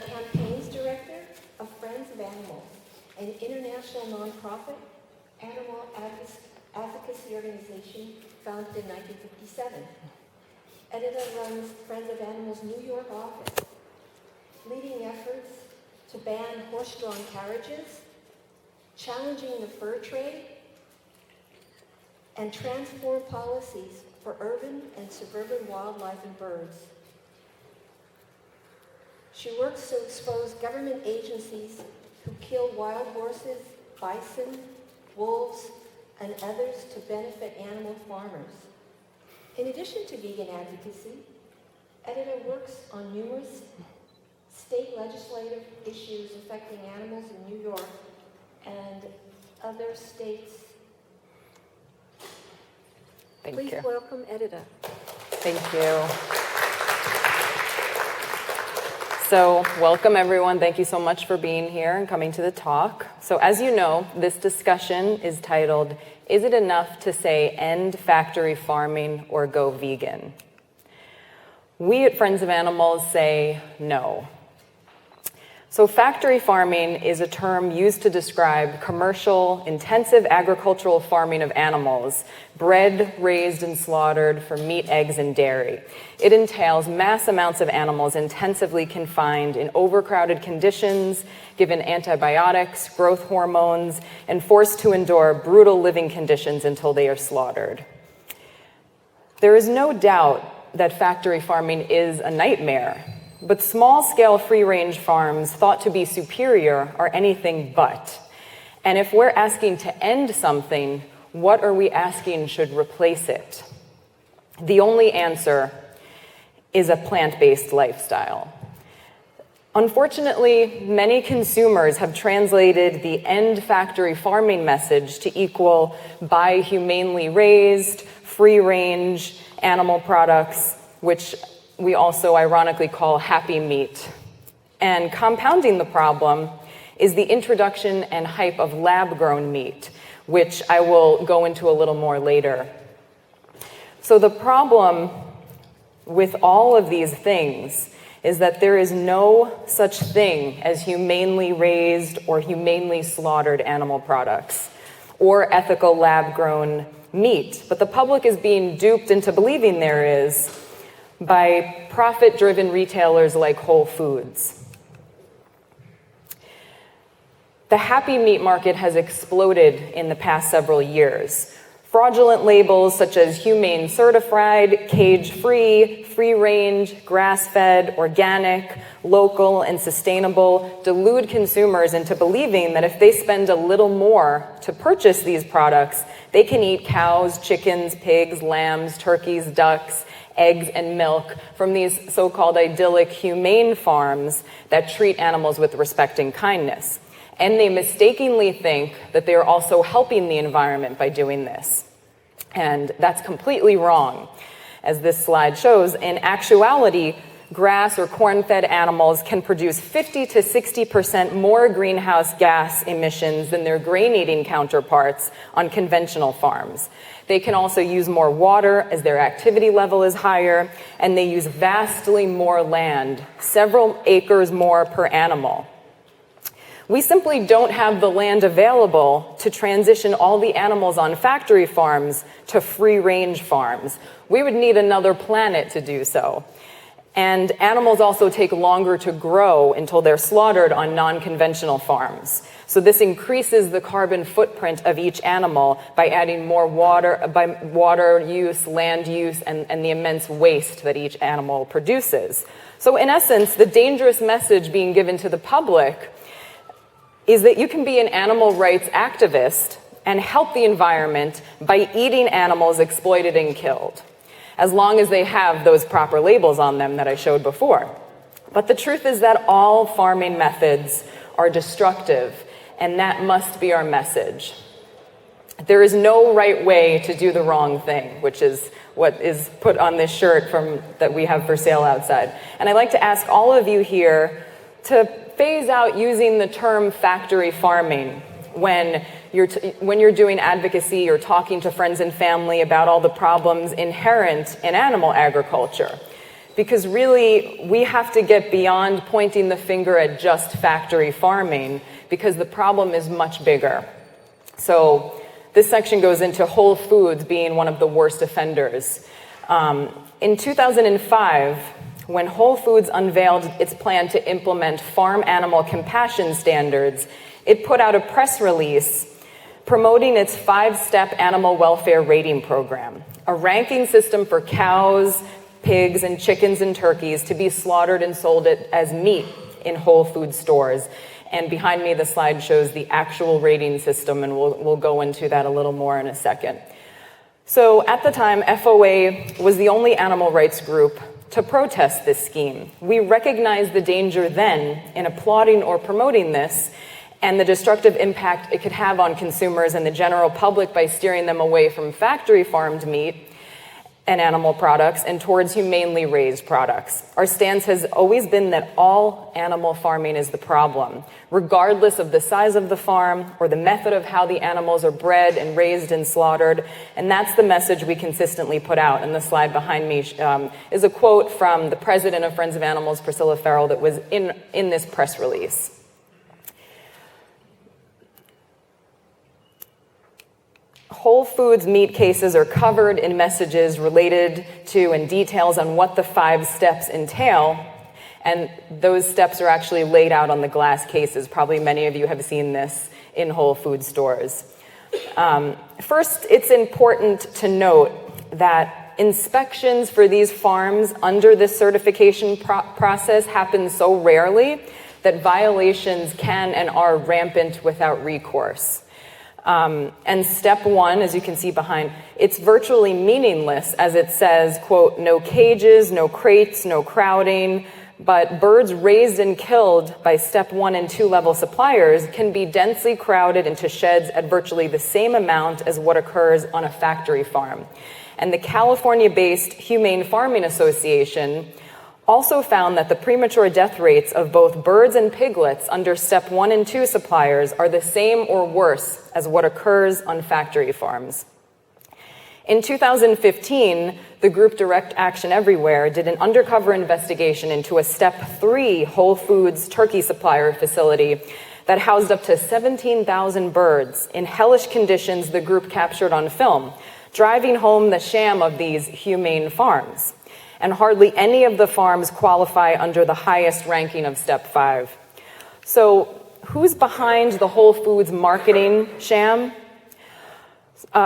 Campaigns Director of Friends of Animals, an international nonprofit animal advocacy organization founded in 1957. Edita runs Friends of Animals' New York office, leading efforts to ban horse-drawn carriages, challenging the fur trade, and transform policies for urban and suburban wildlife and birds. She works to expose government agencies who kill wild horses, bison, wolves, and others to benefit animal farmers. In addition to vegan advocacy, Edita works on numerous state legislative issues affecting animals in New York and other states. Please welcome Edita. Thank you. So welcome everyone. Thank you so much for being here and coming to the talk. So as you know, this discussion is titled, "Is it enough to say end factory farming or go vegan?" We at Friends of Animals say no. So factory farming is a term used to describe commercial, intensive agricultural farming of animals, bred, raised, and slaughtered for meat, eggs, and dairy. It entails mass amounts of animals intensively confined in overcrowded conditions, given antibiotics, growth hormones, and forced to endure brutal living conditions until they are slaughtered. There is no doubt that factory farming is a nightmare. But small-scale free-range farms thought to be superior are anything but. And if we're asking to end something, what are we asking should replace it? The only answer is a plant-based lifestyle. Unfortunately, many consumers have translated the end factory farming message to equal buy humanely raised, free-range animal products, which we also ironically call happy meat. And compounding the problem is the introduction and hype of lab-grown meat, which I will go into a little more later. So the problem with all of these things is that there is no such thing as humanely raised or humanely slaughtered animal products or ethical lab-grown meat. But the public is being duped into believing there is by profit-driven retailers like Whole Foods. The happy meat market has exploded in the past several years. Fraudulent labels such as humane certified, cage-free, free-range, grass-fed, organic, local, and sustainable delude consumers into believing that if they spend a little more to purchase these products, they can eat cows, chickens, pigs, lambs, turkeys, ducks, eggs, and milk from these so-called idyllic humane farms that treat animals with respect and kindness. And they mistakenly think that they are also helping the environment by doing this. And that's completely wrong. As this slide shows, in actuality, grass or corn-fed animals can produce 50 to 60% more greenhouse gas emissions than their grain-eating counterparts on conventional farms. They can also use more water as their activity level is higher, and they use vastly more land, several acres more per animal. We simply don't have the land available to transition all the animals on factory farms to free-range farms. We would need another planet to do so. And animals also take longer to grow until they're slaughtered on non-conventional farms. So this increases the carbon footprint of each animal by adding more water use, land use, and the immense waste that each animal produces. So in essence, the dangerous message being given to the public is that you can be an animal rights activist and help the environment by eating animals exploited and killed, as long as they have those proper labels on them that I showed before. But the truth is that all farming methods are destructive, and that must be our message. There is no right way to do the wrong thing, which is what is put on this shirt that we have for sale outside. And I'd like to ask all of you here to phase out using the term factory farming when you're doing advocacy or talking to friends and family about all the problems inherent in animal agriculture. Because really, we have to get beyond pointing the finger at just factory farming, because the problem is much bigger. So this section goes into Whole Foods being one of the worst offenders. In 2005, when Whole Foods unveiled its plan to implement farm animal compassion standards, it put out a press release promoting its 5-step animal welfare rating program, a ranking system for cows, pigs, and chickens and turkeys to be slaughtered and sold as meat in Whole Food stores. And behind me, the slide shows the actual rating system, and we'll go into that a little more in a second. So at the time, FOA was the only animal rights group to protest this scheme. We recognized the danger then in applauding or promoting this, and the destructive impact it could have on consumers and the general public by steering them away from factory farmed meat and animal products and towards humanely raised products. Our stance has always been that all animal farming is the problem, regardless of the size of the farm or the method of how the animals are bred and raised and slaughtered, and that's the message we consistently put out. And the slide behind me is a quote from the president of Friends of Animals, Priscilla Farrell, that was in this press release. Whole Foods meat cases are covered in messages related to and details on what the 5 steps entail, and those steps are actually laid out on the glass cases. Probably many of you have seen this in Whole Food stores. First, it's important to note that inspections for these farms under this certification process happen so rarely that violations can and are rampant without recourse. And step 1, as you can see behind, it's virtually meaningless, as it says, quote, no cages, no crates, no crowding, but birds raised and killed by step 1 and 2 level suppliers can be densely crowded into sheds at virtually the same amount as what occurs on a factory farm. And the California-based Humane Farming Association also found that the premature death rates of both birds and piglets under step 1 and 2 suppliers are the same or worse as what occurs on factory farms. In 2015, the group Direct Action Everywhere did an undercover investigation into a step 3 Whole Foods turkey supplier facility that housed up to 17,000 birds in hellish conditions the group captured on film, driving home the sham of these humane farms. And hardly any of the farms qualify under the highest ranking of step 5. So who's behind the Whole Foods marketing sham?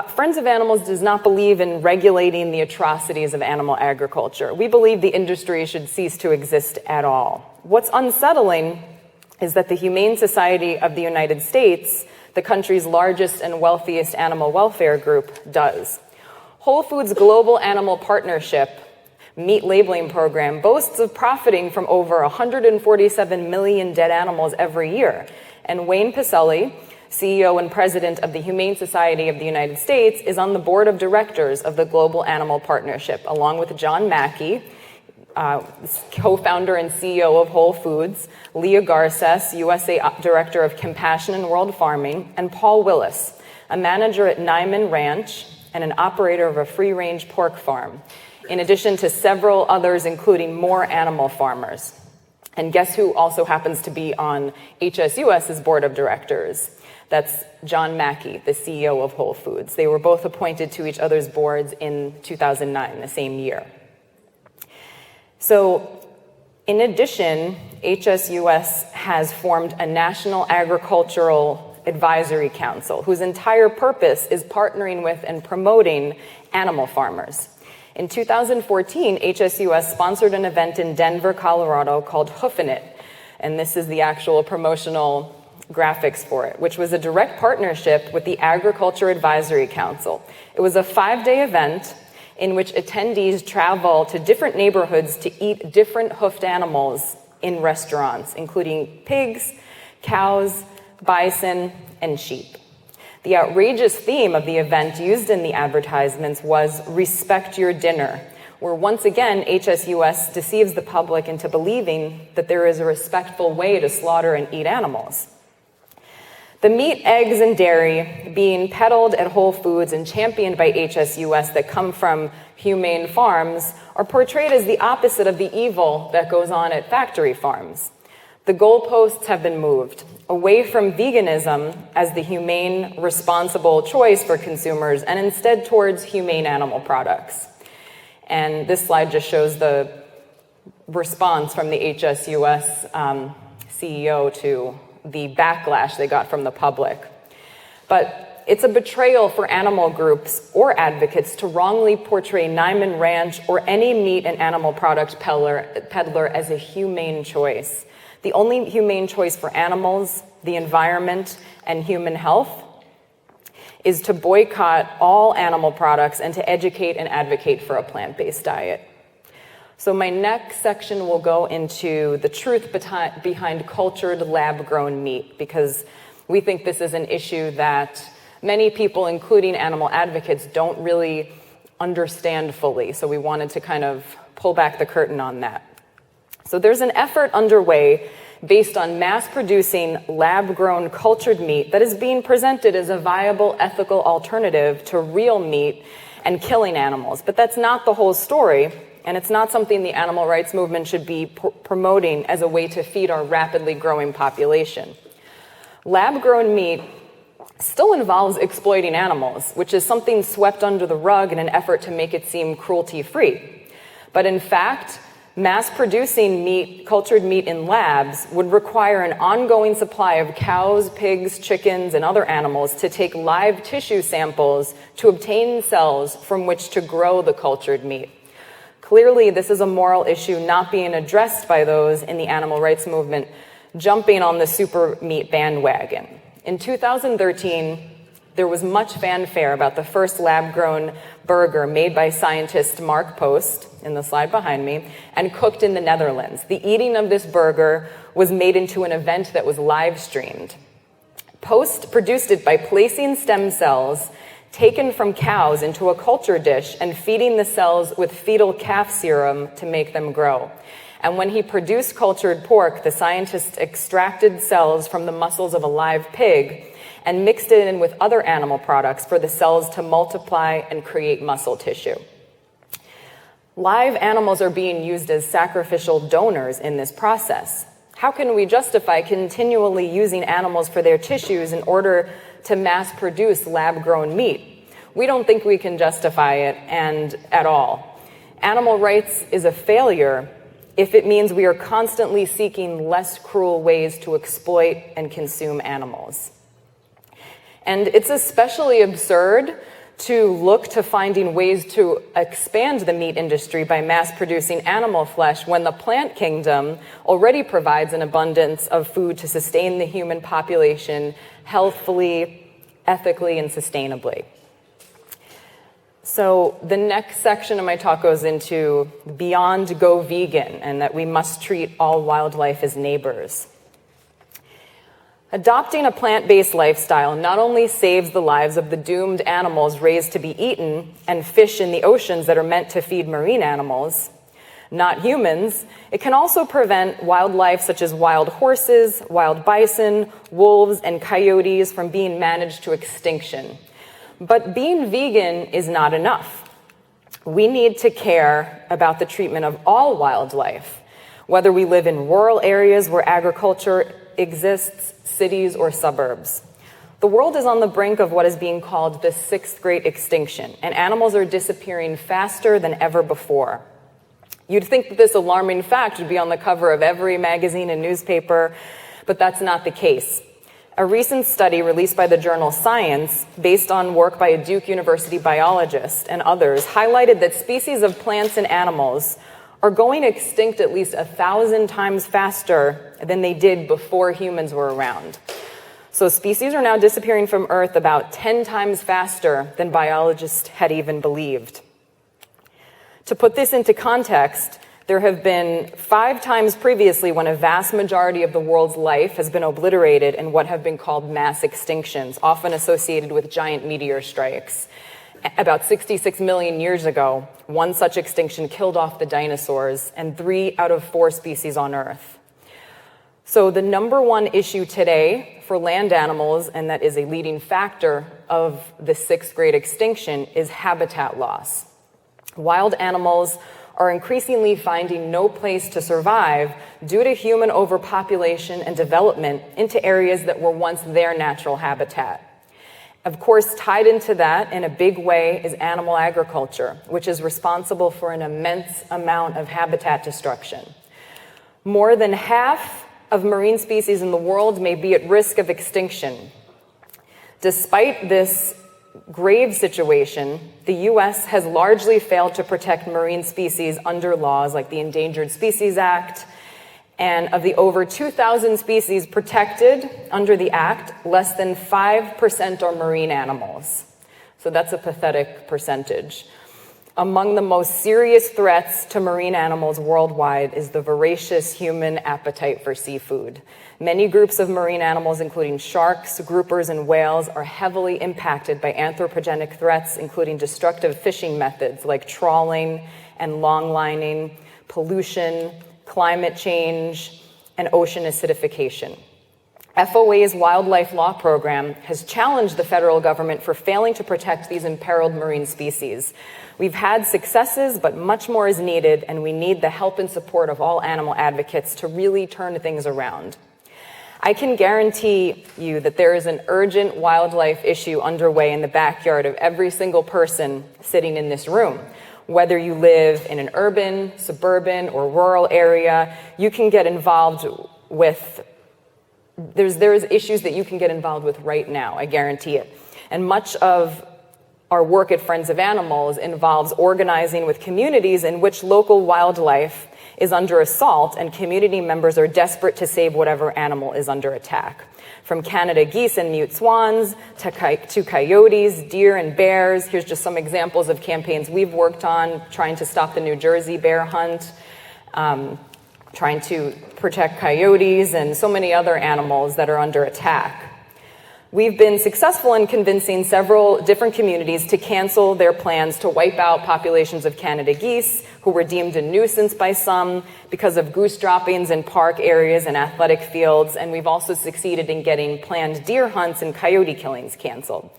Friends of Animals does not believe in regulating the atrocities of animal agriculture. We believe the industry should cease to exist at all. What's unsettling is that the Humane Society of the United States, the country's largest and wealthiest animal welfare group, does. Whole Foods Global Animal Partnership meat labeling program boasts of profiting from over 147 million dead animals every year. And Wayne Pacelli, CEO and president of the Humane Society of the United States, is on the board of directors of the Global Animal Partnership, along with John Mackey, co-founder and CEO of Whole Foods, Leah Garces, USA Director of Compassion and World Farming, and Paul Willis, a manager at Nyman Ranch and an operator of a free-range pork farm, in addition to several others, including more animal farmers. And guess who also happens to be on HSUS's board of directors? That's John Mackey, the CEO of Whole Foods. They were both appointed to each other's boards in 2009, the same year. So, in addition, HSUS has formed a National Agricultural Advisory Council, whose entire purpose is partnering with and promoting animal farmers. In 2014, HSUS sponsored an event in Denver, Colorado called Hoofin' It, and this is the actual promotional graphics for it, which was a direct partnership with the Agriculture Advisory Council. It was a 5-day event in which attendees travel to different neighborhoods to eat different hoofed animals in restaurants, including pigs, cows, bison, and sheep. The outrageous theme of the event used in the advertisements was "Respect Your Dinner," where once again HSUS deceives the public into believing that there is a respectful way to slaughter and eat animals. The meat, eggs, and dairy being peddled at Whole Foods and championed by HSUS that come from humane farms are portrayed as the opposite of the evil that goes on at factory farms. The goalposts have been moved away from veganism as the humane, responsible choice for consumers and instead towards humane animal products. And this slide just shows the response from the HSUS CEO to the backlash they got from the public. But it's a betrayal for animal groups or advocates to wrongly portray Niman Ranch or any meat and animal product peddler as a humane choice. The only humane choice for animals, the environment, and human health is to boycott all animal products and to educate and advocate for a plant-based diet. So my next section will go into the truth behind cultured lab-grown meat, because we think this is an issue that many people, including animal advocates, don't really understand fully. So we wanted to kind of pull back the curtain on that. So there's an effort underway based on mass-producing lab-grown cultured meat that is being presented as a viable, ethical alternative to real meat and killing animals. But that's not the whole story, and it's not something the animal rights movement should be promoting as a way to feed our rapidly growing population. Lab-grown meat still involves exploiting animals, which is something swept under the rug in an effort to make it seem cruelty-free. But in fact, mass-producing meat, cultured meat in labs, would require an ongoing supply of cows, pigs, chickens, and other animals to take live tissue samples to obtain cells from which to grow the cultured meat. Clearly, this is a moral issue not being addressed by those in the animal rights movement jumping on the super meat bandwagon. In 2013, there was much fanfare about the first lab-grown burger made by scientist Mark Post, in the slide behind me, and cooked in the Netherlands. The eating of this burger was made into an event that was live-streamed. Post produced it by placing stem cells taken from cows into a culture dish and feeding the cells with fetal calf serum to make them grow. And when he produced cultured pork, the scientists extracted cells from the muscles of a live pig and mixed it in with other animal products for the cells to multiply and create muscle tissue. Live animals are being used as sacrificial donors in this process. How can we justify continually using animals for their tissues in order to mass produce lab-grown meat? We don't think we can justify it, and at all. Animal rights is a failure if it means we are constantly seeking less cruel ways to exploit and consume animals. And it's especially absurd to look to finding ways to expand the meat industry by mass-producing animal flesh when the plant kingdom already provides an abundance of food to sustain the human population healthfully, ethically, and sustainably. So the next section of my talk goes into beyond go vegan and that we must treat all wildlife as neighbors. Adopting a plant-based lifestyle not only saves the lives of the doomed animals raised to be eaten and fish in the oceans that are meant to feed marine animals, not humans, it can also prevent wildlife such as wild horses, wild bison, wolves, and coyotes from being managed to extinction. But being vegan is not enough. We need to care about the treatment of all wildlife, whether we live in rural areas where agriculture exists, cities, or suburbs. The world is on the brink of what is being called the sixth great extinction, and animals are disappearing faster than ever before. You'd think that this alarming fact would be on the cover of every magazine and newspaper, but that's not the case. A recent study released by the journal Science, based on work by a Duke University biologist and others, highlighted that species of plants and animals are going extinct at least 1,000 times faster than they did before humans were around. So species are now disappearing from Earth about 10 times faster than biologists had even believed. To put this into context, there have been 5 times previously when a vast majority of the world's life has been obliterated in what have been called mass extinctions, often associated with giant meteor strikes. About 66 million years ago, one such extinction killed off the dinosaurs and 3 out of 4 species on Earth. So the number one issue today for land animals, and that is a leading factor of the sixth great extinction, is habitat loss. Wild animals are increasingly finding no place to survive due to human overpopulation and development into areas that were once their natural habitat. Of course, tied into that in a big way is animal agriculture, which is responsible for an immense amount of habitat destruction. More than half of marine species in the world may be at risk of extinction. Despite this grave situation, the U.S. has largely failed to protect marine species under laws like the Endangered Species Act, and of the over 2,000 species protected under the Act, less than 5% are marine animals. So that's a pathetic percentage. Among the most serious threats to marine animals worldwide is the voracious human appetite for seafood. Many groups of marine animals, including sharks, groupers, and whales, are heavily impacted by anthropogenic threats, including destructive fishing methods like trawling and longlining, pollution, climate change, and ocean acidification. FOA's wildlife law program has challenged the federal government for failing to protect these imperiled marine species. We've had successes, but much more is needed, and we need the help and support of all animal advocates to really turn things around. I can guarantee you that there is an urgent wildlife issue underway in the backyard of every single person sitting in this room. Whether you live in an urban, suburban, or rural area, you can get involved with there's issues that you can get involved with right now, I guarantee it. And much of our work at Friends of Animals involves organizing with communities in which local wildlife is under assault and community members are desperate to save whatever animal is under attack. From Canada geese and mute swans to coyotes, deer, and bears. Here's just some examples of campaigns we've worked on, trying to stop the New Jersey bear hunt, trying to protect coyotes and so many other animals that are under attack. We've been successful in convincing several different communities to cancel their plans to wipe out populations of Canada geese, who were deemed a nuisance by some because of goose droppings in park areas and athletic fields, and we've also succeeded in getting planned deer hunts and coyote killings canceled.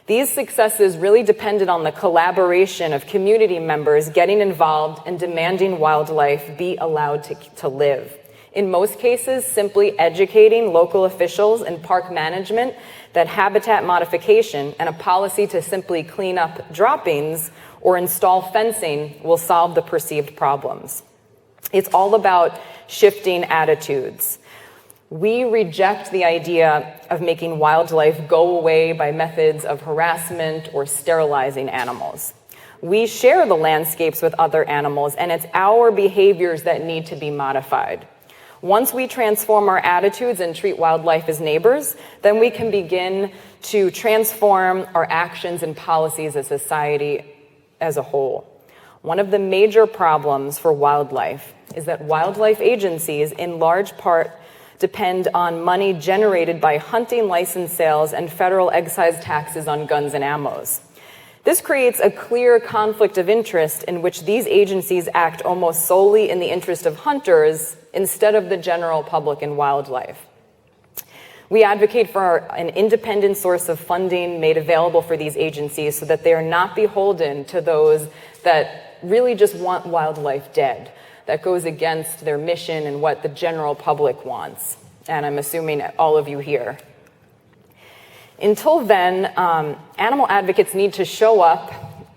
These successes really depended on the collaboration of community members getting involved and demanding wildlife be allowed to live. In most cases, simply educating local officials and park management that habitat modification and a policy to simply clean up droppings or install fencing will solve the perceived problems. It's all about shifting attitudes. We reject the idea of making wildlife go away by methods of harassment or sterilizing animals. We share the landscapes with other animals, and it's our behaviors that need to be modified. Once we transform our attitudes and treat wildlife as neighbors, then we can begin to transform our actions and policies as society as a whole. One of the major problems for wildlife is that wildlife agencies, in large part, depend on money generated by hunting license sales and federal excise taxes on guns and ammos. This creates a clear conflict of interest in which these agencies act almost solely in the interest of hunters instead of the general public and wildlife. We advocate for an independent source of funding made available for these agencies so that they are not beholden to those that really just want wildlife dead. That goes against their mission and what the general public wants. And I'm assuming all of you here. Until then, animal advocates need to show up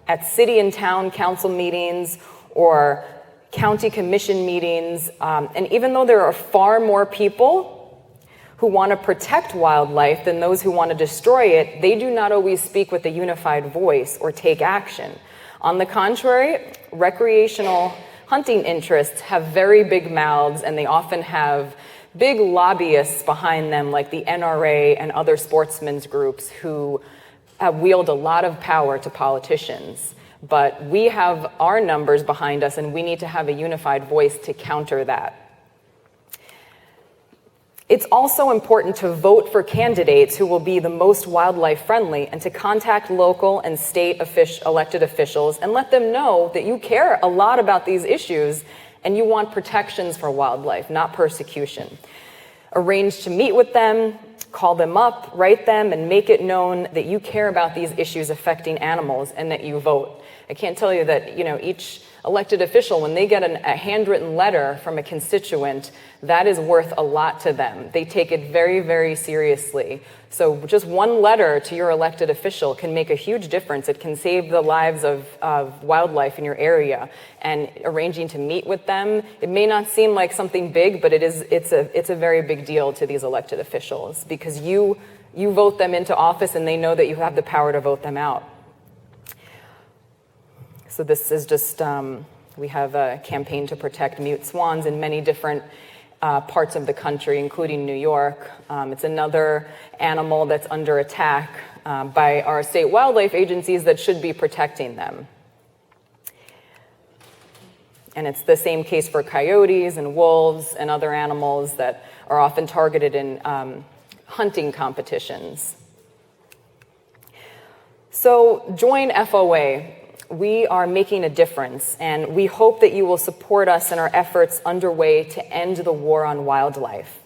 at city and town council meetings or county commission meetings. And even though there are far more people who want to protect wildlife than those who want to destroy it, they do not always speak with a unified voice or take action. On the contrary, recreational hunting interests have very big mouths, and they often have big lobbyists behind them, like the NRA and other sportsmen's groups who wield a lot of power to politicians. But we have our numbers behind us, and we need to have a unified voice to counter that. It's also important to vote for candidates who will be the most wildlife friendly and to contact local and state elected officials and let them know that you care a lot about these issues and you want protections for wildlife, not persecution. Arrange to meet with them, call them up, write them, and make it known that you care about these issues affecting animals and that you vote. I can't tell you that, each elected official, when they get a handwritten letter from a constituent, that is worth a lot to them. They take it very, very seriously. So just one letter to your elected official can make a huge difference. It can save the lives of wildlife in your area. And arranging to meet with them, it may not seem like something big, but it's a very big deal to these elected officials, because you vote them into office and they know that you have the power to vote them out. So this is just, we have a campaign to protect mute swans in many different parts of the country, including New York. It's another animal that's under attack by our state wildlife agencies that should be protecting them. And it's the same case for coyotes and wolves and other animals that are often targeted in hunting competitions. So join FOA. We are making a difference, and we hope that you will support us in our efforts underway to end the war on wildlife.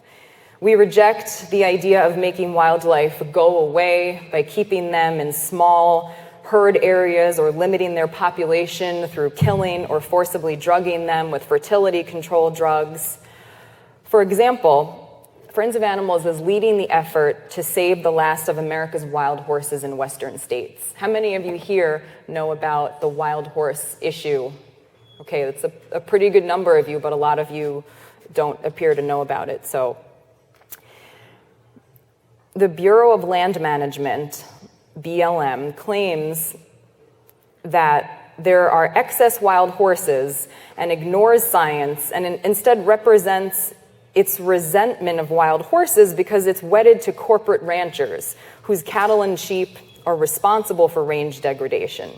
We reject the idea of making wildlife go away by keeping them in small herd areas or limiting their population through killing or forcibly drugging them with fertility control drugs. For example, Friends of Animals is leading the effort to save the last of America's wild horses in western states. How many of you here know about the wild horse issue? Okay, that's a pretty good number of you, but a lot of you don't appear to know about it. So, the Bureau of Land Management, BLM, claims that there are excess wild horses and ignores science and instead represents its resentment of wild horses because it's wedded to corporate ranchers whose cattle and sheep are responsible for range degradation.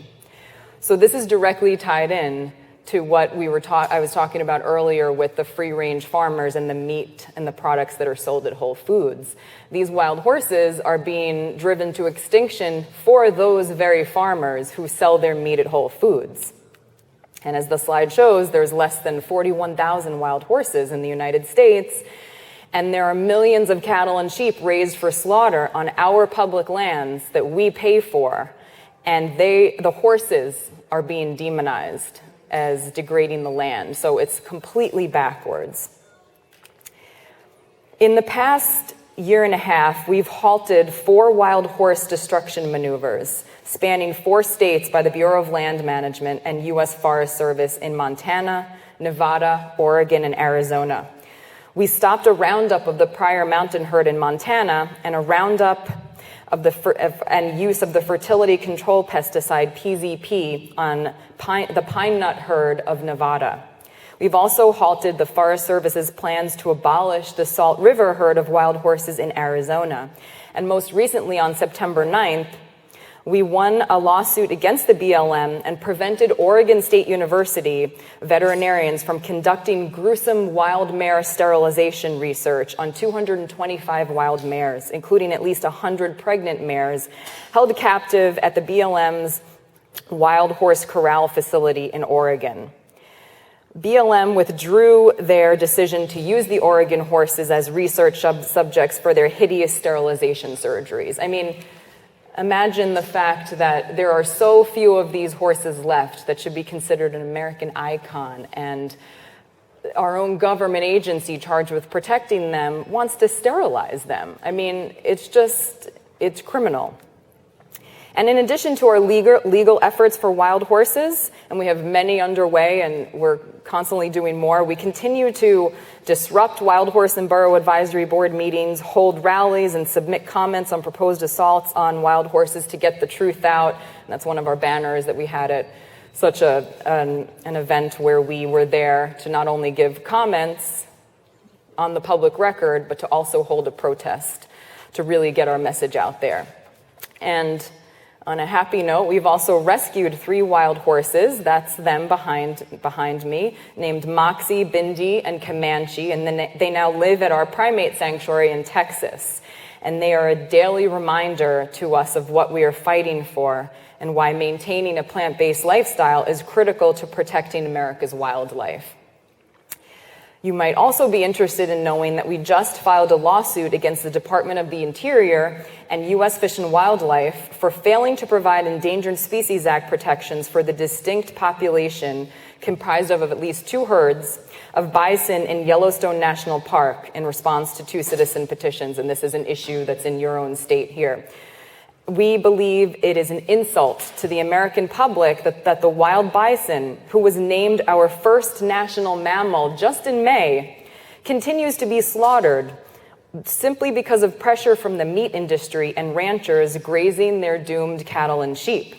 So this is directly tied in to what I was talking about earlier with the free-range farmers and the meat and the products that are sold at Whole Foods. These wild horses are being driven to extinction for those very farmers who sell their meat at Whole Foods. And as the slide shows, there's less than 41,000 wild horses in the United States, and there are millions of cattle and sheep raised for slaughter on our public lands that we pay for, and the horses are being demonized as degrading the land. So it's completely backwards. In the past year and a half, we've halted 4 wild horse destruction maneuvers spanning 4 states by the Bureau of Land Management and U.S. Forest Service in Montana, Nevada, Oregon, and Arizona. We stopped a roundup of the prior mountain herd in Montana and a roundup of and use of the fertility control pesticide PZP on the pine nut herd of Nevada. We've also halted the Forest Service's plans to abolish the Salt River herd of wild horses in Arizona. And most recently, on September 9th, we won a lawsuit against the BLM and prevented Oregon State University veterinarians from conducting gruesome wild mare sterilization research on 225 wild mares, including at least 100 pregnant mares held captive at the BLM's Wild Horse Corral facility in Oregon. BLM withdrew their decision to use the Oregon horses as research subjects for their hideous sterilization surgeries. I mean, imagine the fact that there are so few of these horses left that should be considered an American icon, and our own government agency charged with protecting them wants to sterilize them. I mean, it's criminal. And in addition to our legal efforts for wild horses, and we have many underway and we're constantly doing more, we continue to disrupt Wild Horse and Borough Advisory Board meetings, hold rallies, and submit comments on proposed assaults on wild horses to get the truth out. And that's one of our banners that we had at such an event where we were there to not only give comments on the public record, but to also hold a protest to really get our message out there. And on a happy note, we've also rescued 3 wild horses, that's them behind me, named Moxie, Bindi, and Comanche, and then they now live at our primate sanctuary in Texas. And they are a daily reminder to us of what we are fighting for and why maintaining a plant-based lifestyle is critical to protecting America's wildlife. You might also be interested in knowing that we just filed a lawsuit against the Department of the Interior and U.S. Fish and Wildlife for failing to provide Endangered Species Act protections for the distinct population comprised of at least 2 herds of bison in Yellowstone National Park in response to 2 citizen petitions, and this is an issue that's in your own state here. We believe it is an insult to the American public that the wild bison, who was named our first national mammal just in May, continues to be slaughtered simply because of pressure from the meat industry and ranchers grazing their doomed cattle and sheep.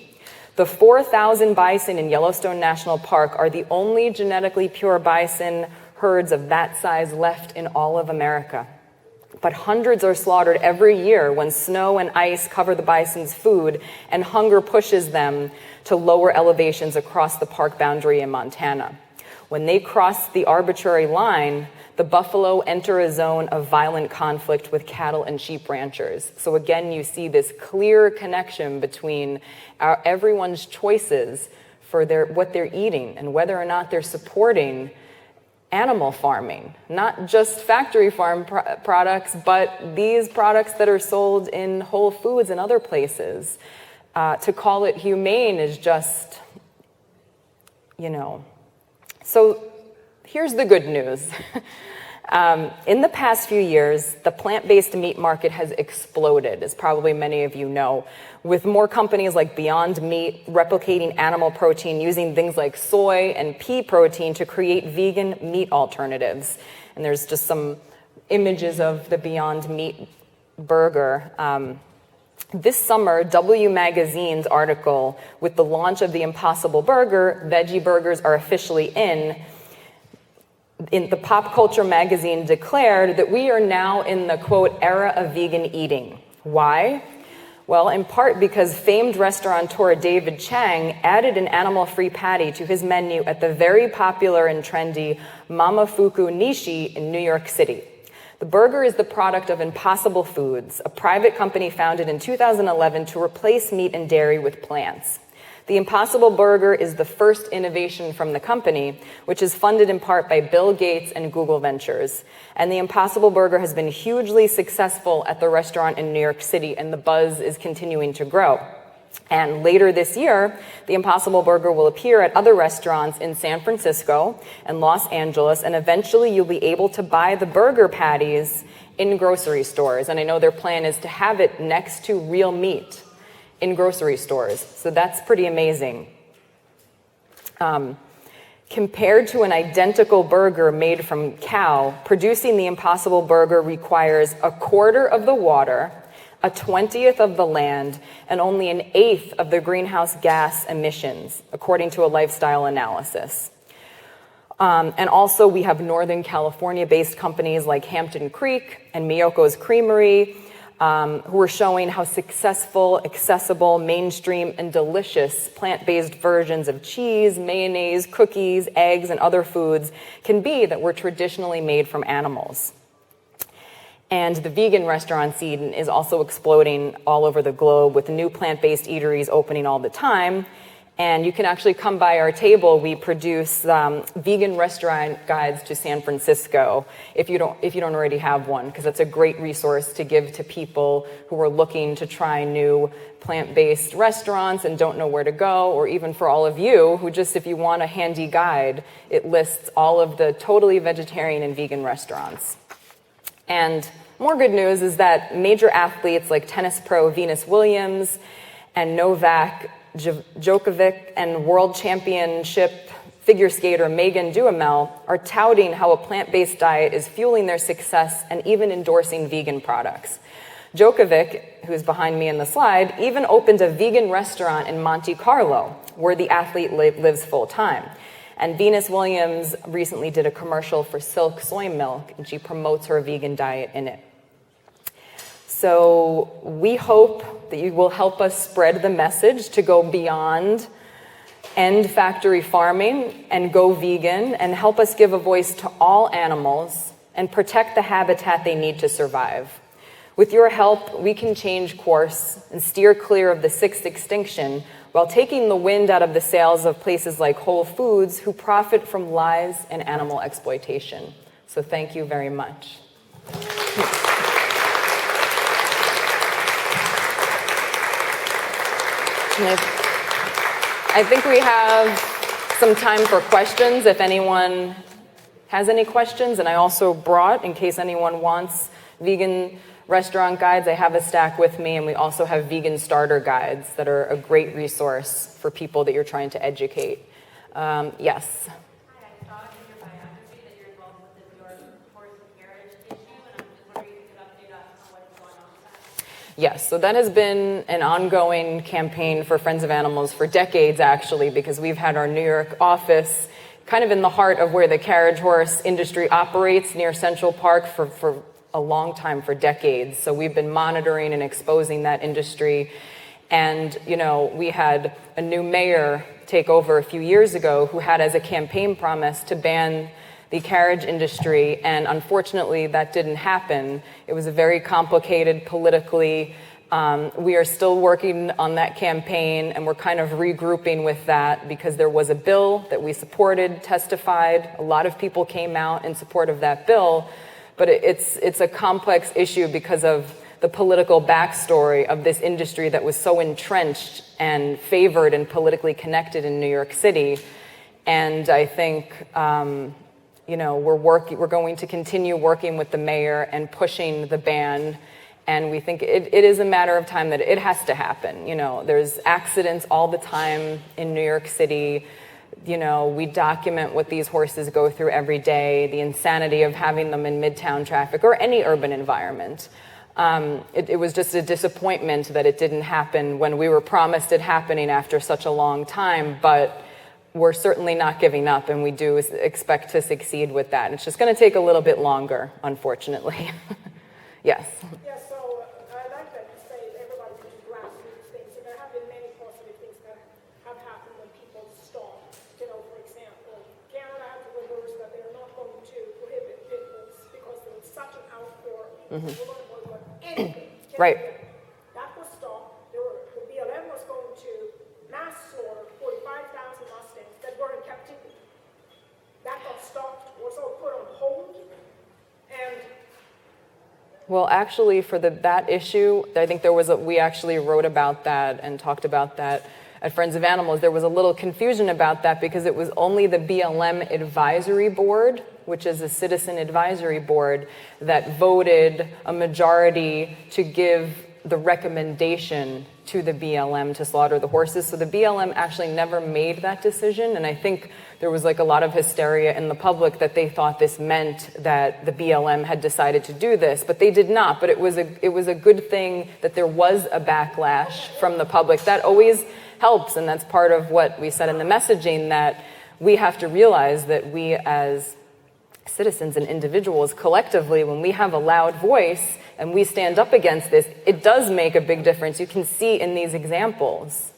The 4,000 bison in Yellowstone National Park are the only genetically pure bison herds of that size left in all of America. But hundreds are slaughtered every year when snow and ice cover the bison's food and hunger pushes them to lower elevations across the park boundary in Montana. When they cross the arbitrary line, the buffalo enter a zone of violent conflict with cattle and sheep ranchers. So again, you see this clear connection between everyone's choices for what they're eating and whether or not they're supporting animal farming, not just factory farm products, but these products that are sold in Whole Foods and other places. To call it humane is just, So here's the good news. In the past few years, the plant-based meat market has exploded, as probably many of you know, with more companies like Beyond Meat replicating animal protein using things like soy and pea protein to create vegan meat alternatives. And there's just some images of the Beyond Meat burger. This summer, W Magazine's article with the launch of the Impossible Burger, Veggie Burgers Are Officially In the Pop Culture magazine declared that we are now in the, quote, era of vegan eating. Why? Well, in part because famed restaurateur David Chang added an animal-free patty to his menu at the very popular and trendy Momofuku Nishi in New York City. The burger is the product of Impossible Foods, a private company founded in 2011 to replace meat and dairy with plants. The Impossible Burger is the first innovation from the company, which is funded in part by Bill Gates and Google Ventures. And the Impossible Burger has been hugely successful at the restaurant in New York City, and the buzz is continuing to grow. And later this year, the Impossible Burger will appear at other restaurants in San Francisco and Los Angeles, and eventually you'll be able to buy the burger patties in grocery stores. And I know their plan is to have it next to real meat in grocery stores. So that's pretty amazing. Compared to an identical burger made from cow, producing the Impossible Burger requires 1/4 of the water, 1/20th of the land, and only 1/8 of the greenhouse gas emissions, according to a lifestyle analysis. And also we have Northern California-based companies like Hampton Creek and Miyoko's Creamery, who are showing how successful, accessible, mainstream, and delicious plant-based versions of cheese, mayonnaise, cookies, eggs, and other foods can be that were traditionally made from animals. And the vegan restaurant scene is also exploding all over the globe with new plant-based eateries opening all the time. And you can actually come by our table. We produce vegan restaurant guides to San Francisco if you don't already have one, because that's a great resource to give to people who are looking to try new plant-based restaurants and don't know where to go, or even for all of you who just, if you want a handy guide, it lists all of the totally vegetarian and vegan restaurants. And more good news is that major athletes like tennis pro Venus Williams and Novak Djokovic and world championship figure skater Megan Duhamel are touting how a plant-based diet is fueling their success and even endorsing vegan products. Djokovic, who's behind me in the slide, even opened a vegan restaurant in Monte Carlo, where the athlete lives full-time. And Venus Williams recently did a commercial for Silk soy milk, and she promotes her vegan diet in it. So we hope that you will help us spread the message to go beyond end factory farming and go vegan, and help us give a voice to all animals and protect the habitat they need to survive. With your help, we can change course and steer clear of the 6th extinction while taking the wind out of the sails of places like Whole Foods, who profit from lies and animal exploitation. So thank you very much. I think we have some time for questions if anyone has any questions. And I also brought, in case anyone wants, vegan restaurant guides. I have a stack with me, and we also have vegan starter guides that are a great resource for people that you're trying to educate. Yes? Hi, I saw in your biography that you're involved with the New York horse and carriage issue, and I'm just wondering if you could update us on what's going on with that. Yes, so that has been an ongoing campaign for Friends of Animals for decades, actually, because we've had our New York office kind of in the heart of where the carriage horse industry operates near Central Park for a long time, for decades. So we've been monitoring and exposing that industry. And, you know, we had a new mayor take over a few years ago who had as a campaign promise to ban the carriage industry, and unfortunately that didn't happen. It was a very complicated politically. We are still working on that campaign, and we're kind of regrouping with that because there was a bill that we supported, testified. A lot of people came out in support of that bill, but it's a complex issue because of the political backstory of this industry that was so entrenched and favored and politically connected in New York City. And I think, you know, we're going to continue working with the mayor and pushing the ban. And we think it is a matter of time that it has to happen. You know, there's accidents all the time in New York City. You know, we document what these horses go through every day, the insanity of having them in midtown traffic or any urban environment. It was just a disappointment that it didn't happen when we were promised it happening after such a long time, but we're certainly not giving up, and we do expect to succeed with that. It's just going to take a little bit longer, unfortunately. Yes. Yeah, so I like that you say everybody can do grassroots things. So there have been many positive things that have happened when people stop. You know, for example, Canada had to reverse that they're not going to prohibit pit bulls because there was such an outpour. We're going to boycott anything. Right. That was stopped. The BLM was going to mass slaughter 45,000 Mustangs that were in captivity. That got stopped, was all put on hold, and well, actually, for that issue, I think we actually wrote about that and talked about that at Friends of Animals. There was a little confusion about that because it was only the BLM Advisory Board, which is a citizen advisory board, that voted a majority to give the recommendation to the BLM to slaughter the horses. So the BLM actually never made that decision, and I think there was like a lot of hysteria in the public that they thought this meant that the BLM had decided to do this, but they did not. But it was a good thing that there was a backlash from the public. That always helps, and that's part of what we said in the messaging, that we have to realize that we as citizens and individuals collectively, when we have a loud voice and we stand up against this, it does make a big difference. You can see in these examples.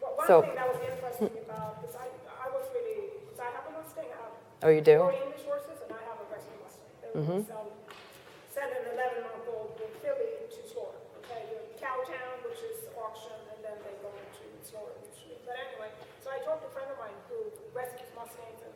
One thing that was interesting about this, I was really, because I have a Mustang, I have Oh, you do? 4 English horses, and I have a rescue Mustang. They sell an 11-month-old filly to slaughter. Okay, the Cowtown, which is auction, and then they go into slaughter usually. But anyway, so I talked to a friend of mine who rescues Mustangs, and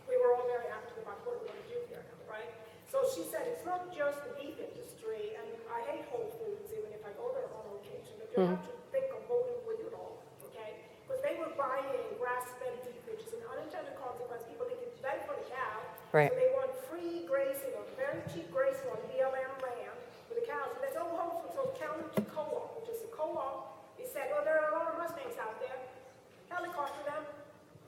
we were all very active about what we're going to do here, right? So she said it's not just the beef industry, and I hate Whole Foods, even if I go there on occasion, but you have to think of voting with it all, okay? Because they were buying grass-fed beef, which is an unintended consequence. People think it's better for the cow. Right. So they want free grazing, or very cheap grazing on BLM land for the cows. And there's no Whole Foods, so County Co-op, which is a co-op. They said, well, there are a lot of Mustangs out there. Helicopter them.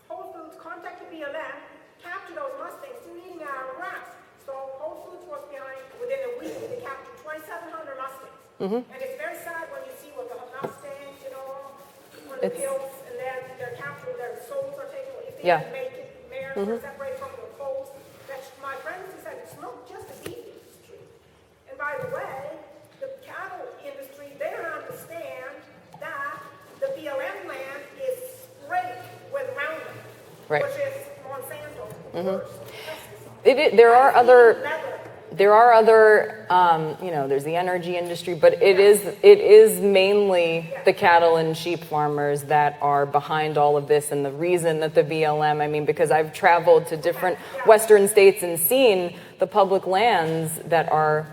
Whole Foods contact the BLM, capture those Mustangs still eating our grass. So Whole Foods was behind. Within a week, they captured 2,700 Mustangs. And it's very sad when you see what the Mustangs, you know, on the hills, and then they're captured, their souls are taken. If they even make it, mares are separated from their foals. My friend said it's not just the beef industry. And by the way, the cattle industry, they don't understand that the BLM land is sprayed with Roundup, which is Monsanto. There are other There are other, there's the energy industry, but it is mainly the cattle and sheep farmers that are behind all of this, and the reason that the BLM, because I've traveled to different Western states and seen the public lands that are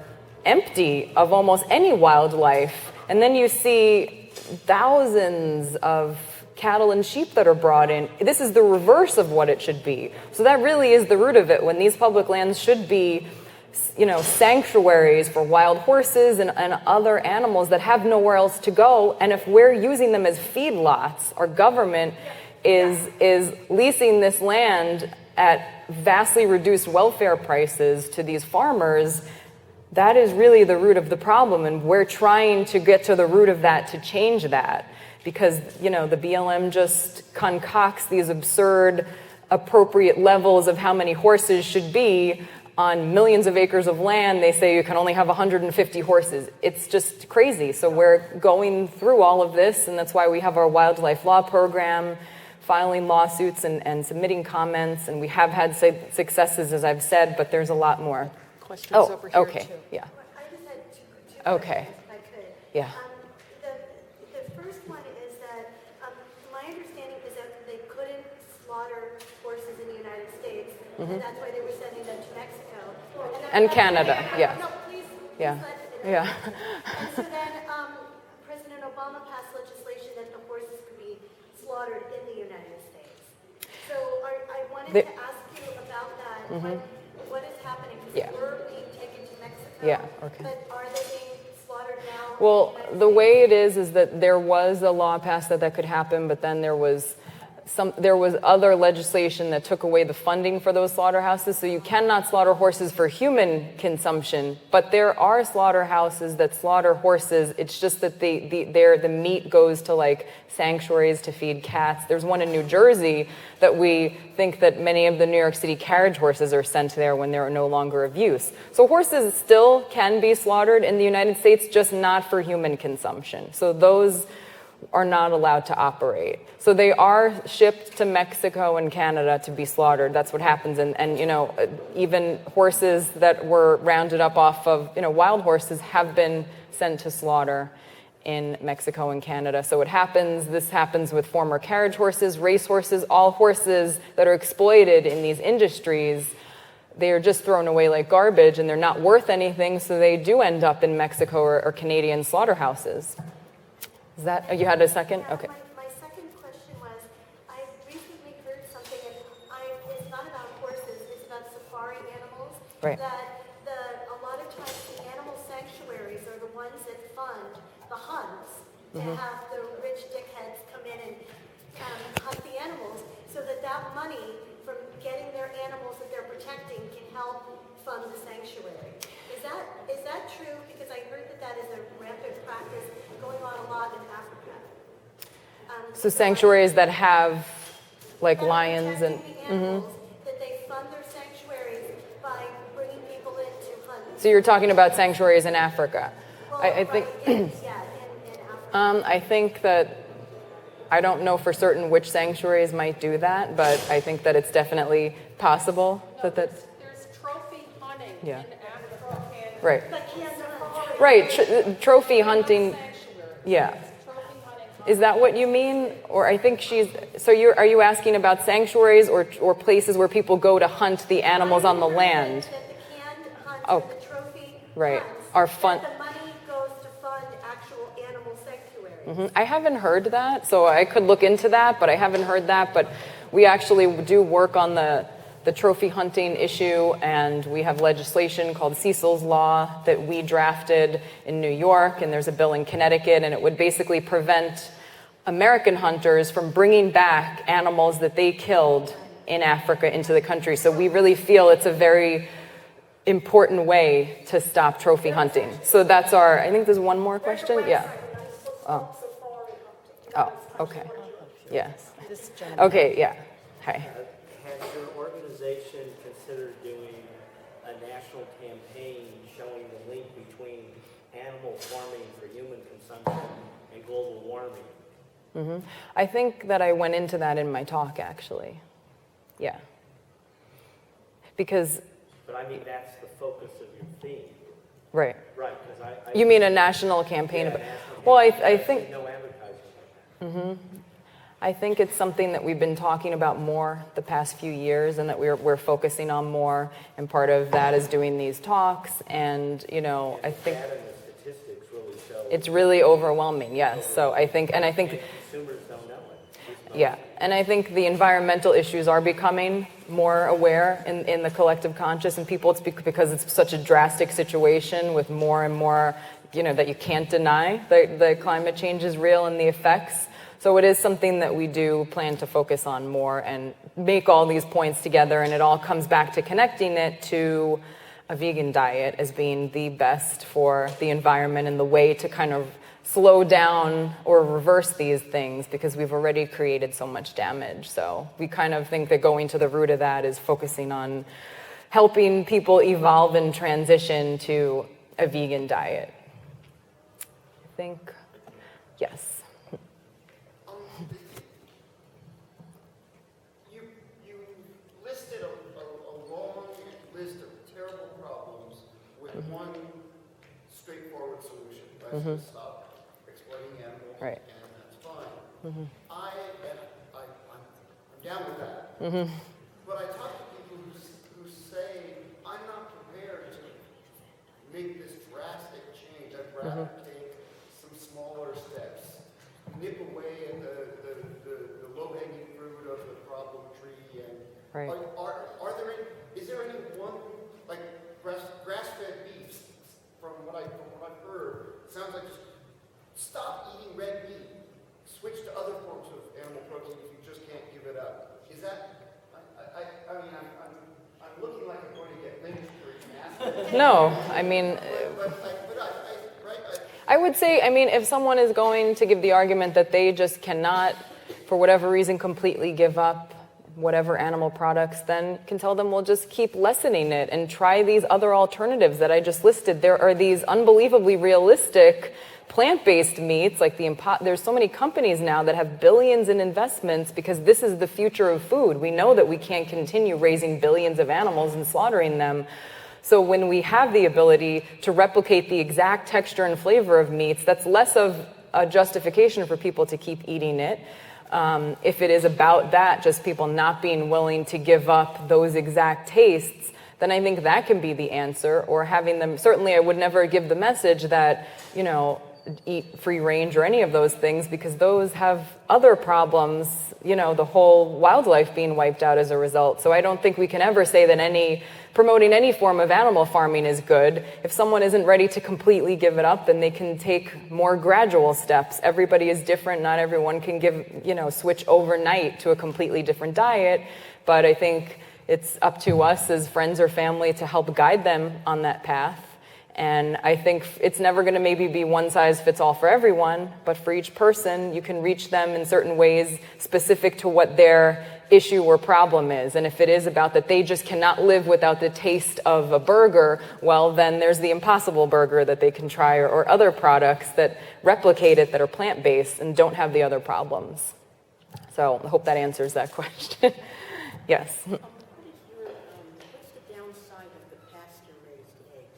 empty of almost any wildlife, and then you see thousands of cattle and sheep that are brought in. This is the reverse of what it should be. So that really is the root of it, when these public lands should be sanctuaries for wild horses and other animals that have nowhere else to go. And if we're using them as feedlots, our government is leasing this land at vastly reduced welfare prices to these farmers. That is really the root of the problem, and we're trying to get to the root of that to change that, because the BLM just concocts these absurd appropriate levels of how many horses should be on millions of acres of land. They say you can only have 150 horses. It's just crazy. So we're going through all of this, and that's why we have our wildlife law program, filing lawsuits and submitting comments, and we have had successes, as I've said, but there's a lot more. Questions over here, okay, too. yeah. I just had two Okay. questions, if I could. Yeah. The first one is that my understanding is that they couldn't slaughter horses in the United States, and that's why they were sending them to Mexico. And Canada, yeah. No, please, Yeah. let Yeah. And so then President Obama passed legislation that the horses could be slaughtered in the United States. So I wanted to ask you about that. What is happening? Yeah. We're being taken to Mexico. Yeah, okay. But are they being slaughtered now? Well, the way it is that there was a law passed that could happen, but then there was other legislation that took away the funding for those slaughterhouses. So you cannot slaughter horses for human consumption, but there are slaughterhouses that slaughter horses. It's just that the meat goes to like sanctuaries to feed cats. There's one in New Jersey that we think that many of the New York City carriage horses are sent there when they're no longer of use. So horses still can be slaughtered in the United States, just not for human consumption. So those are not allowed to operate. So they are shipped to Mexico and Canada to be slaughtered. That's what happens. And even horses that were rounded up off of, wild horses have been sent to slaughter in Mexico and Canada. So this happens with former carriage horses, race horses, all horses that are exploited in these industries. They are just thrown away like garbage, and they're not worth anything, so they do end up in Mexico or Canadian slaughterhouses. Is that, you had a second? Okay. My second question was, I recently heard something, and it's not about horses, it's about safari animals. Right. That a lot of times the animal sanctuaries are the ones that fund the hunts, to have the rich dickheads come in and hunt the animals, so that money from getting their animals that they're protecting can help fund the sanctuary. Is that true? Because I heard that is a rampant practice going on a lot in Africa. So sanctuaries that have like that are lions and protecting the animals, that they fund their sanctuaries by bringing people in to hunt. so you're talking about sanctuaries in Africa. Well, I think in Africa. I think that I don't know for certain which sanctuaries might do that, but I think that it's definitely possible that There's trophy hunting Yeah. in Africa. And right. But Canada. Right, trophy hunting. sanctuary. Yeah. Trophy hunting. Is that what you mean? Or I think are you asking about sanctuaries or places where people go to hunt the animals on the land? That the canned hunts Oh, and the trophy right. hunts, Are fun. that the money goes to fund actual animal sanctuaries. I haven't heard that, so I could look into that, but I haven't heard that. But we actually do work on the trophy hunting issue, and we have legislation called Cecil's Law that we drafted in New York, and there's a bill in Connecticut, and it would basically prevent American hunters from bringing back animals that they killed in Africa into the country. So we really feel it's a very important way to stop trophy hunting. So that's I think there's one more question. Yeah. Oh, okay. Yes. Okay, yeah. Hi. Has your organization considered doing a national campaign showing the link between animal farming for human consumption and global warming? I think that I went into that in my talk, actually. Yeah. Because But I mean, that's the focus of your theme. Right. Right, because I. You mean a national campaign? Yeah, about, national well, campaign. I think No advertising like that. I think it's something that we've been talking about more the past few years, and that we're focusing on more. And part of that is doing these talks. And I think Data and the statistics really show. it's really overwhelming. Yes. So I think, And consumers don't know it. yeah, and I think the environmental issues are becoming more aware in the collective conscious, and people, it's because it's such a drastic situation with more and more, that you can't deny the climate change is real and the effects. So it is something that we do plan to focus on more and make all these points together, and it all comes back to connecting it to a vegan diet as being the best for the environment and the way to kind of slow down or reverse these things, because we've already created so much damage. So we kind of think that going to the root of that is focusing on helping people evolve and transition to a vegan diet. I think, yes. You listed a long list of terrible problems with one straightforward solution, right? So stop exploiting animals, Right. and that's fine. I'm down with that. But I talk to people who say, I'm not prepared to make this drastic change. I'd rather take some smaller steps, nip away at the low-hanging fruit of the problem tree. And Right. are there any, is there any one, like grass-fed beef, from what I've heard, sounds like just stop eating red meat, switch to other forms of animal protein if you just can't give it up. Is that, I mean, I'm looking like I'm going to get lynched for asking. No, I mean, I would say, if someone is going to give the argument that they just cannot, for whatever reason, completely give up whatever animal products, then can tell them, well, just keep lessening it and try these other alternatives that I just listed. There are these unbelievably realistic plant-based meats, like there's so many companies now that have billions in investments because this is the future of food. We know that we can't continue raising billions of animals and slaughtering them. So when we have the ability to replicate the exact texture and flavor of meats, that's less of a justification for people to keep eating it. If it is about that, just people not being willing to give up those exact tastes, then I think that can be the answer. Or having them, certainly I would never give the message that, eat free range or any of those things, because those have other problems, the whole wildlife being wiped out as a result. So I don't think we can ever say that promoting any form of animal farming is good. If someone isn't ready to completely give it up, then they can take more gradual steps. Everybody is different. Not everyone can switch overnight to a completely different diet. But I think it's up to us as friends or family to help guide them on that path. And I think it's never going to maybe be one size fits all for everyone, but for each person, you can reach them in certain ways specific to what their issue or problem is. And if it is about that they just cannot live without the taste of a burger, well, then there's the Impossible Burger that they can try, or other products that replicate it that are plant-based and don't have the other problems. So I hope that answers that question. Yes. What's the downside of the pasture-raised eggs?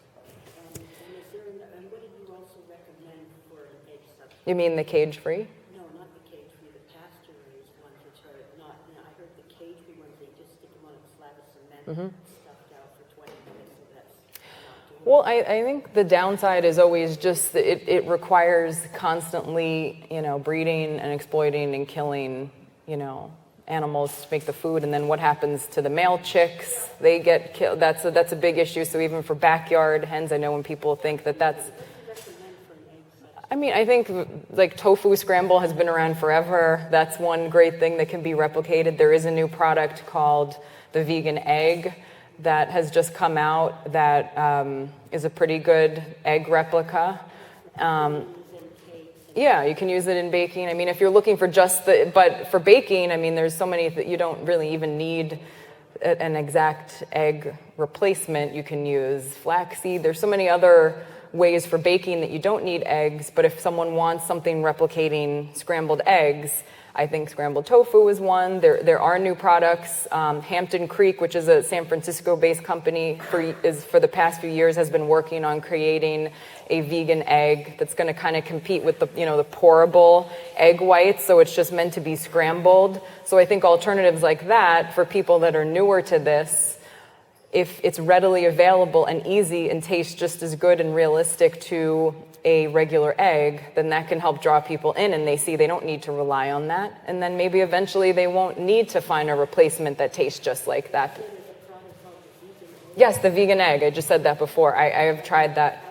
And what do you also recommend for an egg substitute? You mean the cage-free? No, not the cage-free, the pasture-raised ones, which are not, I heard the cage-free ones, they just stick them on a slab of cement, stuffed out for 20 minutes, so that's not doing Well, I think the downside is always just that it requires constantly, breeding and exploiting and killing, animals to make the food. And then what happens to the male chicks? They get killed. That's a big issue. So even for backyard hens, I know when people think that's... I think like tofu scramble has been around forever. That's one great thing that can be replicated. There is a new product called the vegan egg that has just come out that is a pretty good egg replica. Yeah, you can use it in baking. If you're looking for but for baking, there's so many that you don't really even need an exact egg replacement. You can use flaxseed. There's so many other ways for baking that you don't need eggs, but if someone wants something replicating scrambled eggs, I think scrambled tofu is one. There are new products. Hampton Creek, which is a San Francisco-based company, for the past few years has been working on creating a vegan egg that's going to kind of compete with the pourable egg whites. So it's just meant to be scrambled. So I think alternatives like that for people that are newer to this, if it's readily available and easy and tastes just as good and realistic to a regular egg, then that can help draw people in, and they see they don't need to rely on that. And then maybe eventually they won't need to find a replacement that tastes just like that. Yes, the vegan egg. I just said that before. I have tried that.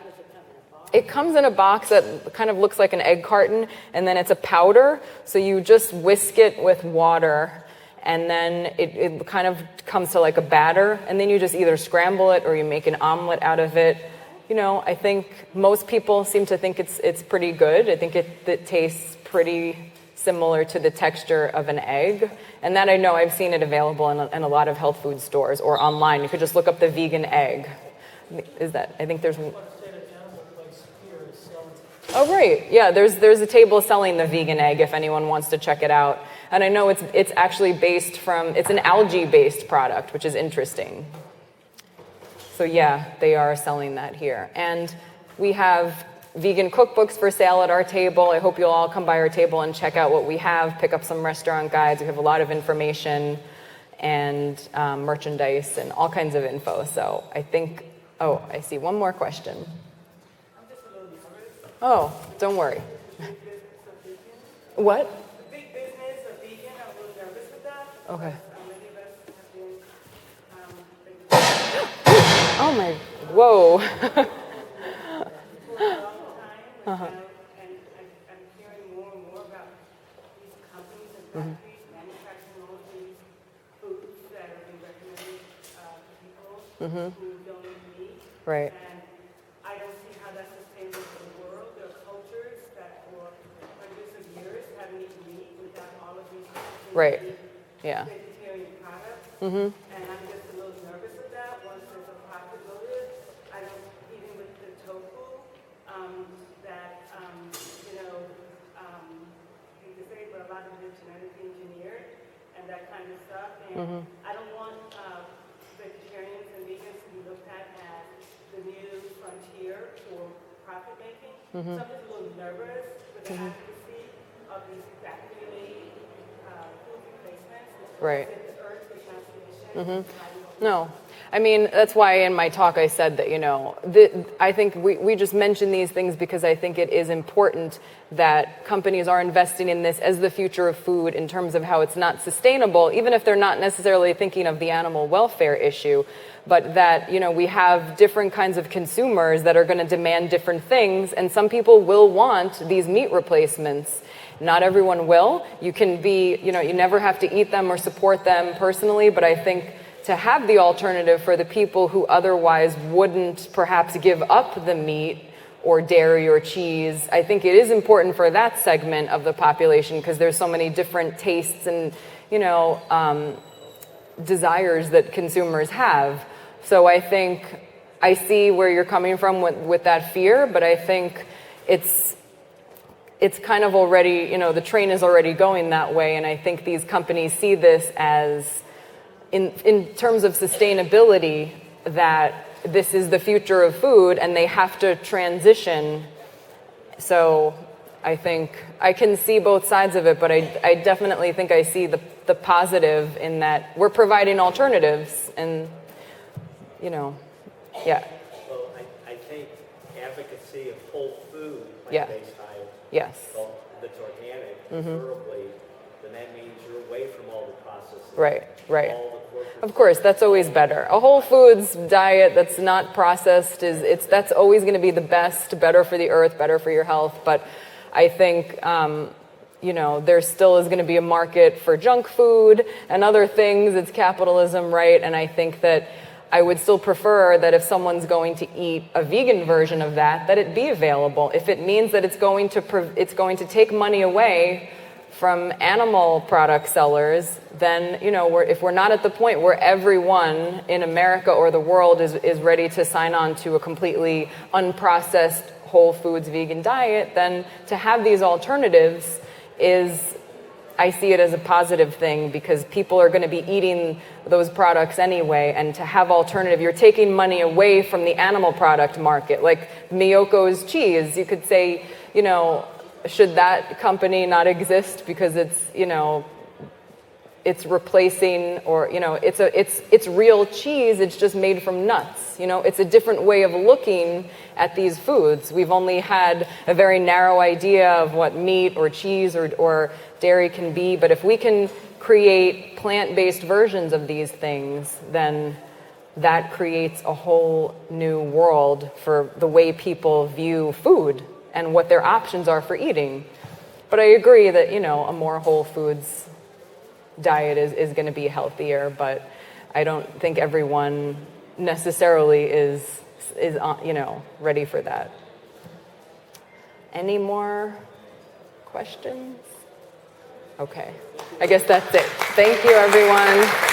It comes in a box that kind of looks like an egg carton, and then it's a powder. So you just whisk it with water, and then it kind of comes to like a batter, and then you just either scramble it or you make an omelet out of it. I think most people seem to think it's pretty good. I think it tastes pretty similar to the texture of an egg. And that I know I've seen it available in a lot of health food stores or online. You could just look up the vegan egg. I think there's... Oh, right. Yeah, there's a table selling the vegan egg if anyone wants to check it out. And I know it's actually it's an algae-based product, which is interesting. So yeah, they are selling that here. And we have vegan cookbooks for sale at our table. I hope you'll all come by our table and check out what we have, pick up some restaurant guides. We have a lot of information and merchandise and all kinds of info. So I think, I see one more question. I'm just a little nervous. Oh, don't worry. What? Big business, a vegan, I'm a little nervous with that. Okay. Many of us have been Oh my, whoa. for a long time, and I'm hearing more and more about these companies and factories manufacturing all of these foods that are being recommended to people who don't eat meat. Right. And I don't see how that's sustainable for the world. There are cultures that for hundreds of years haven't eaten meat without all of these Right. Yeah. vegetarian products. Mm-hmm. And I'm just a little nervous of that once there's a profit motive. I don't, even with the tofu, that, you could say, but a lot of it is genetically engineered and that kind of stuff. And I don't want vegetarians and vegans to be looked at as the new frontier for profit making. So I'm just a little nervous with the advocacy of these factory-made food replacements. Right. The earth is not sufficient. No. I mean, that's why in my talk I said that, I think we just mention these things because I think it is important that companies are investing in this as the future of food in terms of how it's not sustainable, even if they're not necessarily thinking of the animal welfare issue, but that, we have different kinds of consumers that are going to demand different things, and some people will want these meat replacements. Not everyone will. You can be, you never have to eat them or support them personally, but I think to have the alternative for the people who otherwise wouldn't perhaps give up the meat or dairy or cheese, I think it is important for that segment of the population because there's so many different tastes and, desires that consumers have. So I think I see where you're coming from with that fear, but I think it's kind of already, the train is already going that way, and I think these companies see this as, in terms of sustainability, that this is the future of food, and they have to transition. So I think I can see both sides of it, but I definitely think I see the positive in that we're providing alternatives, and, yeah. Well, I think advocacy of whole food, Yeah. plant-based diet, Yes. that's organic, preferably, then that means you're away from all the processes. Right. All the corporate Of course, that's always better. A whole foods diet that's not processed that's always going to be the best, better for the earth, better for your health. But I think, there still is going to be a market for junk food and other things. It's capitalism, right? And I think that I would still prefer that if someone's going to eat a vegan version of that it be available. If it means that it's going to take money away from animal product sellers, then, if we're not at the point where everyone in America or the world is ready to sign on to a completely unprocessed whole foods vegan diet, then to have these alternatives I see it as a positive thing, because people are going to be eating those products anyway, and to have alternative, you're taking money away from the animal product market. Like Miyoko's cheese, you could say, should that company not exist because it's replacing, or it's real cheese, it's just made from nuts. It's a different way of looking at these foods. We've only had a very narrow idea of what meat or cheese or dairy can be, but if we can create plant-based versions of these things, then that creates a whole new world for the way people view food and what their options are for eating. But I agree that, a more whole foods diet is going to be healthier, but I don't think everyone necessarily is ready for that. Any more questions? Okay, I guess that's it. Thank you, everyone.